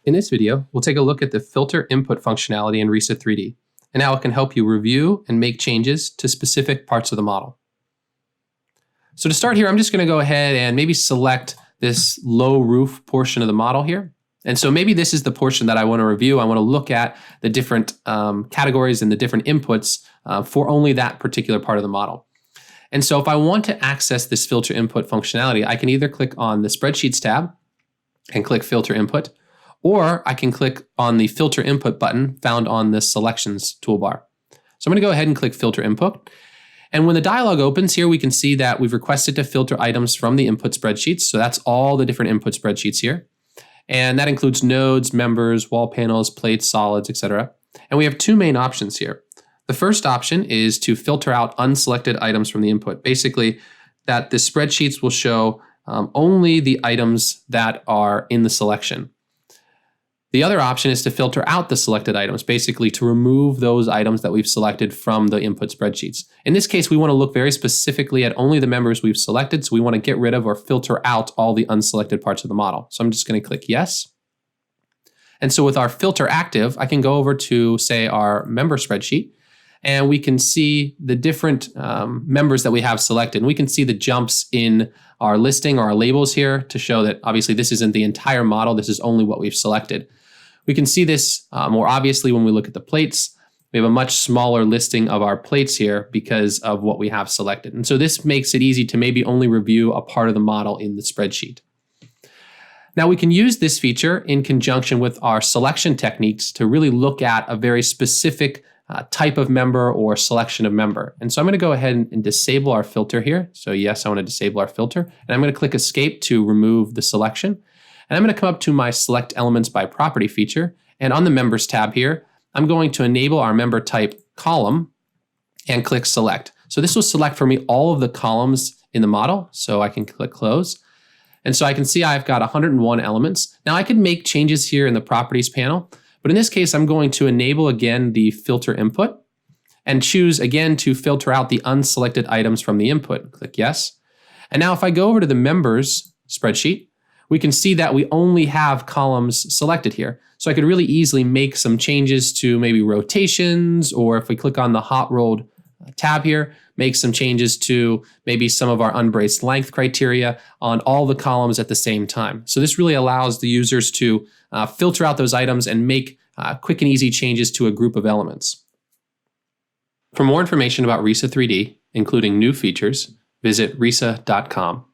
In this video, we'll take a look at the filter input functionality in RISA-3D and how it can help you review and make changes to specific parts of the model. So to start here, I'm just going to go ahead and maybe select this low roof portion of the model here. And so maybe this is the portion that I want to review. I want to look at the different categories and the different inputs for only that particular part of the model. And so if I want to access this filter input functionality, I can either click on the Spreadsheets tab and click Filter Input, or I can click on the Filter Input button found on the Selections toolbar. So I'm going to go ahead and click Filter Input. And when the dialog opens here, we can see that we've requested to filter items from the input spreadsheets. So that's all the different input spreadsheets here. And that includes nodes, members, wall panels, plates, solids, etc. And we have two main options here. The first option is to filter out unselected items from the input. Basically, that the spreadsheets will show only the items that are in the selection. The other option is to filter out the selected items, basically to remove those items that we've selected from the input spreadsheets. In this case, we want to look very specifically at only the members we've selected, so we want to get rid of or filter out all the unselected parts of the model. So I'm just going to click yes. And so with our filter active, I can go over to, say, our member spreadsheet, and we can see the different members that we have selected. And we can see the jumps in our listing or our labels here to show that obviously this isn't the entire model, this is only what we've selected. We can see this more obviously when we look at the plates. We have a much smaller listing of our plates here because of what we have selected. And so this makes it easy to maybe only review a part of the model in the spreadsheet. Now we can use this feature in conjunction with our selection techniques to really look at a very specific type of member or selection of member. And so I'm going to go ahead and disable our filter here. So yes, I want to disable our filter. And I'm going to click Escape to remove the selection. And I'm going to come up to my Select Elements by Property feature. And on the Members tab here, I'm going to enable our member type column and click Select. So this will select for me all of the columns in the model. So I can click Close. And so I can see I've got 101 elements. Now I can make changes here in the Properties panel. But in this case, I'm going to enable again the filter input and choose again to filter out the unselected items from the input. Click Yes. And now if I go over to the Members spreadsheet, we can see that we only have columns selected here. So I could really easily make some changes to maybe rotations, or if we click on the hot rolled tab here, make some changes to maybe some of our unbraced length criteria on all the columns at the same time. So this really allows the users to filter out those items and make quick and easy changes to a group of elements. For more information about RISA-3D, including new features, visit risa.com.